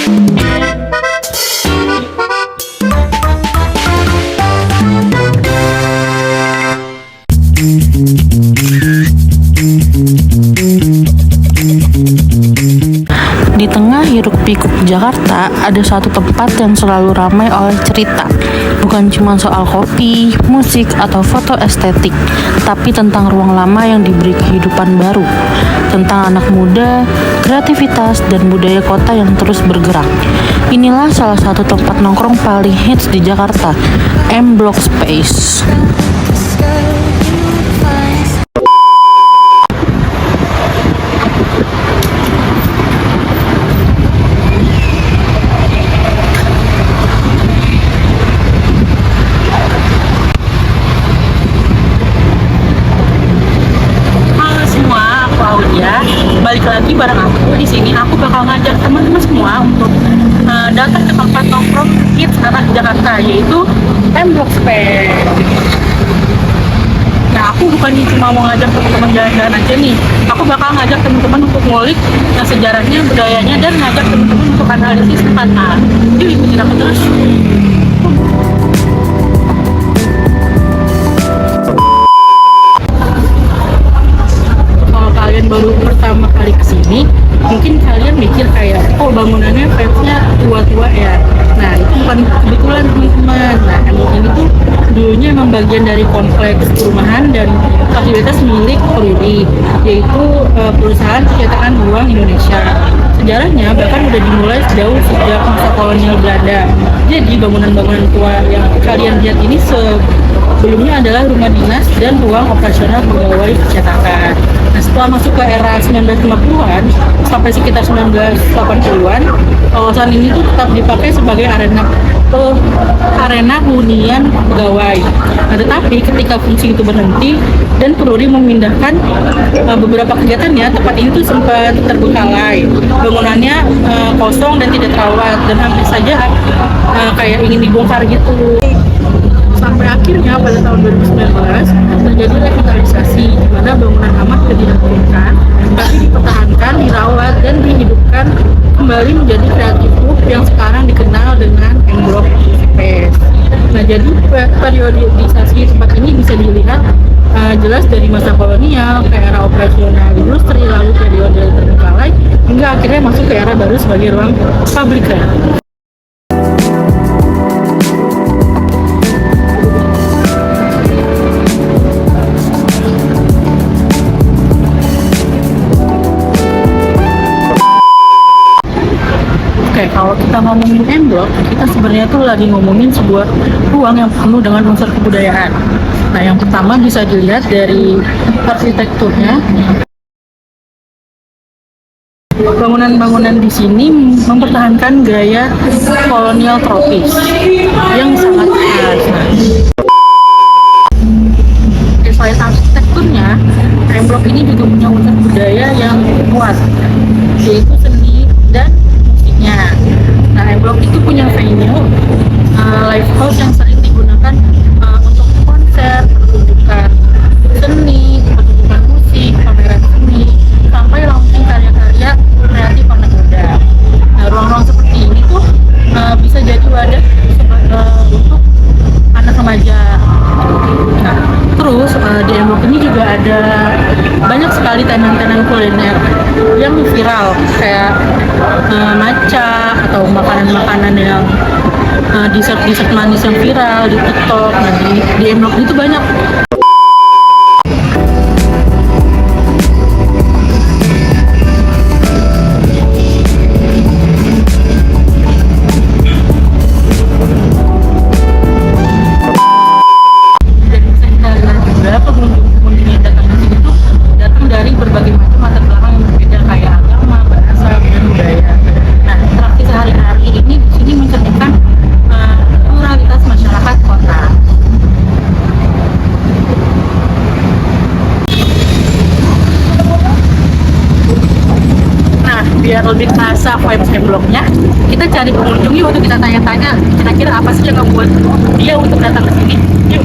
Di tengah hiruk-pikuk Jakarta, ada satu tempat yang selalu ramai oleh cerita. Bukan cuma soal kopi, musik, atau foto estetik, tapi tentang ruang lama yang diberi kehidupan baru. Tentang anak muda, kreativitas, dan budaya kota yang terus bergerak. Inilah salah satu tempat nongkrong paling hits di Jakarta, M Block Space. Balik lagi bareng aku di sini. Aku bakal ngajak teman-teman semua untuk datang ke tempat nongkrong hits anak Jakarta, yaitu M Block Space. Nah, aku bukannya cuma mau ngajak teman-teman jalan-jalan aja nih. Aku bakal ngajak teman-teman untuk ngulik sejarahnya, budayanya, dan ngajak teman-teman untuk analisis tempatnya. Yuk ikutin aku terus. Kalian baru pertama kali kesini, mungkin kalian mikir kayak, oh bangunannya vibes-nya tua-tua ya. Nah, itu bukan kebetulan teman-teman. Nah, ini tuh dulunya emang bagian dari kompleks perumahan dan fasilitas milik Peruri, yaitu perusahaan percetakan uang Indonesia. Sejarahnya bahkan udah dimulai jauh sejak masa kolonial Belanda. Jadi bangunan-bangunan tua yang kalian lihat ini sebelumnya adalah rumah dinas dan ruang operasional pegawai percetakan. Nah, setelah masuk ke era 1950-an sampai sekitar 1980-an, kawasan ini tuh tetap dipakai sebagai arena hunian pegawai. Nah, tetapi ketika fungsi itu berhenti dan Peruri memindahkan beberapa kegiatannya, tempat ini tuh sempat terbengkalai. Bangunannya kosong dan tidak terawat, dan hampir saja kayak ingin dibongkar gitu. Sampai akhirnya pada tahun 2019 terjadi revitalisasi, di mana bangunan lama tidak diturunkan, tapi dipertahankan, dirawat, dan dihidupkan kembali menjadi kreatif hub yang sekarang dikenal dengan M Block Space. Nah, jadi periodisasi tempat ini bisa dilihat jelas dari masa kolonial ke era operasional industri, lalu periode terbengkalai, hingga akhirnya masuk ke era baru sebagai ruang pabrikan. Kalau kita ngomongin M Block, kita sebenarnya tuh lagi ngomongin sebuah ruang yang penuh dengan unsur kebudayaan. Nah, yang pertama bisa dilihat dari arsitekturnya. Bangunan-bangunan di sini mempertahankan gaya kolonial tropis yang sangat khas. Selain arsitekturnya, M Block ini juga punya unsur budaya yang kuat, yaitu seni dan musiknya. Nah, M Block itu punya venue live house yang sering digunakan untuk konser, pertunjukan seni, pertunjukan musik, pameran seni, sampai launching karya-karya kreatif anak muda. Nah, ruang-ruang seperti ini tuh bisa jadi wadah untuk anak remaja. Nah, terus di M Block ini juga ada banyak sekali tenan-tenan kuliner yang viral, kayak matcha atau makanan-makanan yang dessert manis yang viral di TikTok. Nah, di M Block itu banyak. Biar lebih terasa vibes M Block-nya, kita cari pengunjung yuk untuk kita tanya-tanya kira-kira apa sih yang membuat dia untuk datang ke sini. Yuk.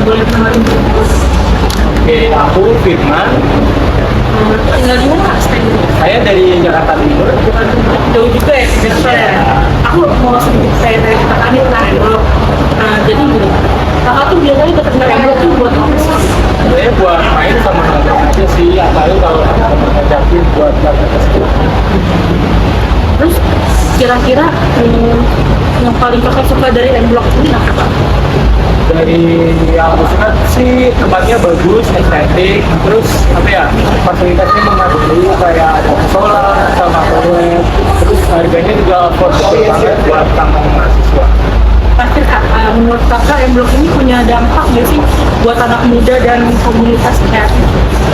boleh kenalin. Oke, aku Firman. Tinggal di mana Mas? Saya dari Jakarta Timur. Jauh juga ya, biasanya. Aku mau sedikit saya tanya tentang envelope. Nah, jadi gini, kakak tuh biasanya dapat envelope tuh buat apa sih? Saya buat main sama teman aja sih, apalagi kalau teman ngajakin buat daftar ke sekolah. Terus kira-kira yang paling kakak suka dari envelope ini apa Pak? Dari yang aku suka sih tempatnya bagus, estetik, terus apa ya, fasilitasnya memadai, kayak ada solar sama toilet, terus harganya juga affordable banget buat tamu mahasiswa. Pasti Kak, menurut kakak envelope ini punya dampak nggak sih buat anak muda dan komunitas kreatif?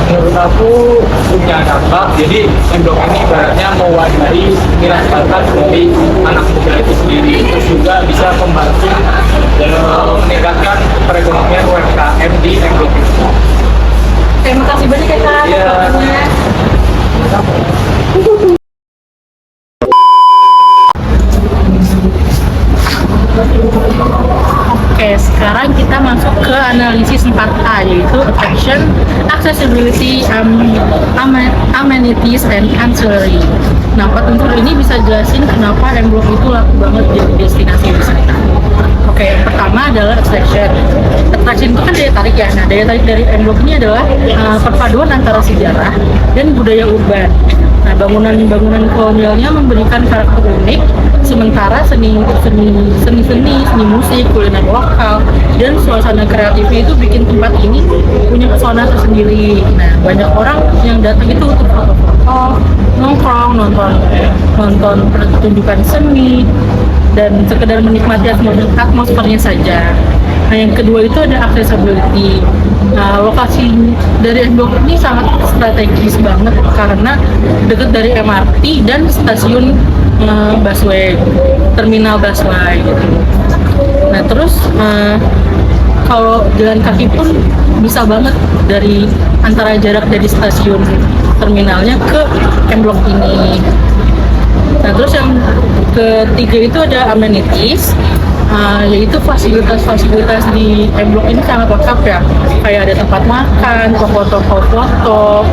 Menurut aku punya dampak, jadi blog ini ibaratnya mewadai minat bakat dari anak muda itu sendiri, terus juga bisa membantu dan meningkatkan perekonomian UMKM di blog ini. Terima kasih banyak ya Kak. Iya. Waktunya. Oke, sekarang kita masuk ke analisis 4A, yaitu attraction, accessibility, amenities, and ancillary. Nah, 4 unsur ini bisa jelasin kenapa M Block itu laku banget jadi destinasi wisata. Oke, yang pertama adalah attraction. Attraction itu kan daya tarik ya. Nah, daya tarik dari M Block ini adalah perpaduan antara sejarah dan budaya urban. Nah, bangunan-bangunan kolonialnya memberikan karakter unik, sementara seni musik, kuliner lokal, dan suasana kreatifnya itu bikin tempat ini punya pesona tersendiri. Nah, banyak orang yang datang itu untuk foto-foto, nongkrong, nonton pertunjukan seni, dan sekedar menikmati atmosfernya saja. Nah, yang kedua itu ada accessibility. Nah, lokasi dari M Block ini sangat strategis banget karena dekat dari MRT dan stasiun busway, terminal busway gitu. Nah, terus kalau jalan kaki pun bisa banget dari antara jarak dari stasiun terminalnya ke M Block ini. Nah, terus yang ketiga itu ada amenities, yaitu fasilitas-fasilitas di M Block ini sangat lengkap ya. Kayak ada tempat makan, toko-toko foto,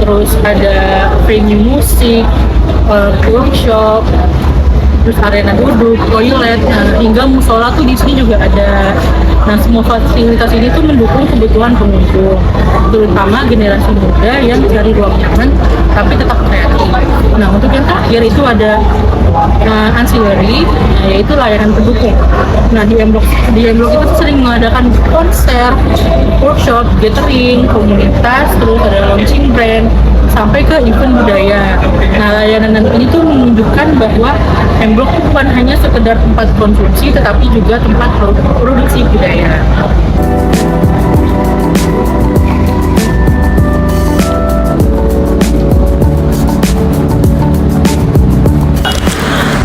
terus ada venue musik, workshop, terus arena duduk, toilet, hingga musola tuh di sini juga ada. Nah, semua fasilitas ini tuh mendukung kebutuhan pengunjung, terutama generasi muda yang cari ruang nyaman tapi tetap kreatif. Nah, untuk yang terakhir itu ada ancillary, yaitu layanan pendukung. Nah, di M Block itu tuh sering mengadakan konser, workshop, gathering, komunitas, terus ada launching brand, sampai ke event budaya. Nah, layanan ini tuh menunjukkan bahwa M Block itu bukan hanya sekedar tempat konsumsi, tetapi juga tempat produksi budaya.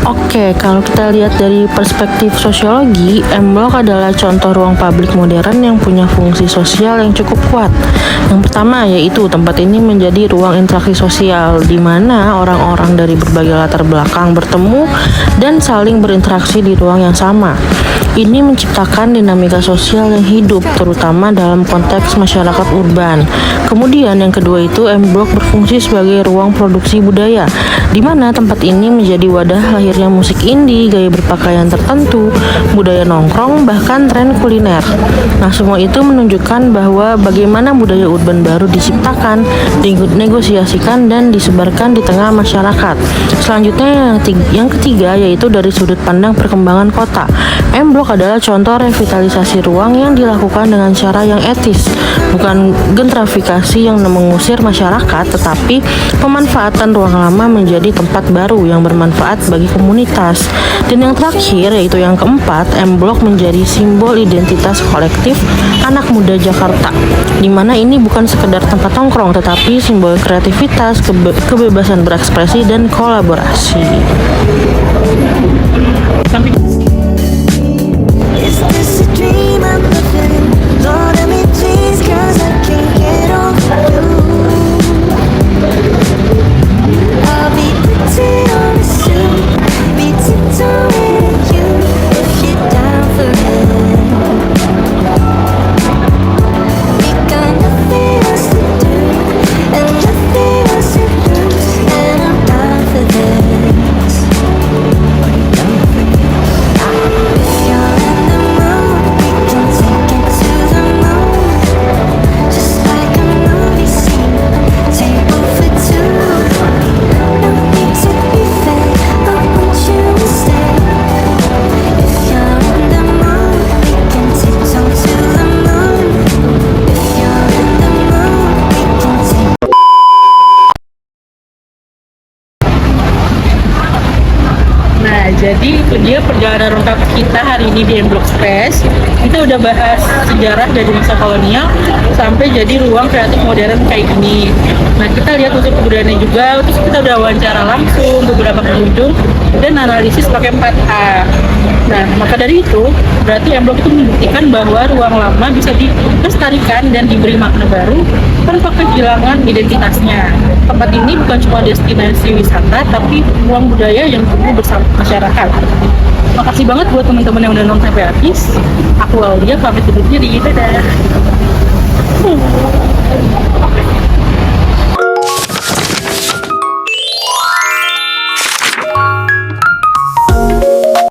Oke, kalau kita lihat dari perspektif sosiologi, M Block adalah contoh ruang publik modern yang punya fungsi sosial yang cukup kuat. Yang pertama yaitu tempat ini menjadi ruang interaksi sosial, di mana orang-orang dari berbagai latar belakang bertemu dan saling berinteraksi di ruang yang sama. Ini menciptakan dinamika sosial yang hidup, terutama dalam konteks masyarakat urban. Kemudian yang kedua itu M Block berfungsi sebagai ruang produksi budaya, di mana tempat ini menjadi wadah lahirnya musik indie, gaya berpakaian tertentu, budaya nongkrong, bahkan tren kuliner. Nah, semua itu menunjukkan bahwa bagaimana budaya urban baru diciptakan, dinegosiasikan, dan disebarkan di tengah masyarakat. Selanjutnya yang ketiga yaitu dari sudut pandang perkembangan kota. M Block adalah contoh revitalisasi ruang yang dilakukan dengan cara yang etis, bukan gentrifikasi yang mengusir masyarakat, tetapi pemanfaatan ruang lama menjadi tempat baru yang bermanfaat bagi komunitas. Dan yang terakhir yaitu yang keempat, M Block menjadi simbol identitas kolektif anak muda Jakarta, di mana ini bukan sekedar tempat nongkrong, tetapi simbol kreativitas, kebebasan berekspresi, dan kolaborasi. Is this a dream I'm living? Lord, let me please, 'cause I can't get over you. I'll be pretty honest, be tiptoeing you if you're down for it. Jadi itu dia perjalanan lengkap kita hari ini di M Block Express. Kita udah bahas sejarah dari masa kolonial sampai jadi ruang kreatif modern kayak gini. Nah, kita lihat unsur kebudayaannya juga, terus kita udah wawancara langsung beberapa pengunjung dan analisis pakai 4A. Nah, maka dari itu, berarti M Block itu membuktikan bahwa ruang lama bisa dilestarikan dan diberi makna baru tanpa kehilangan identitasnya. Tempat ini bukan cuma destinasi wisata, tapi ruang budaya yang tumbuh bersama masyarakat. Makasih banget buat teman-teman yang udah nonton sampai habis. Aku Aulia, pamit undur diri. Dadah.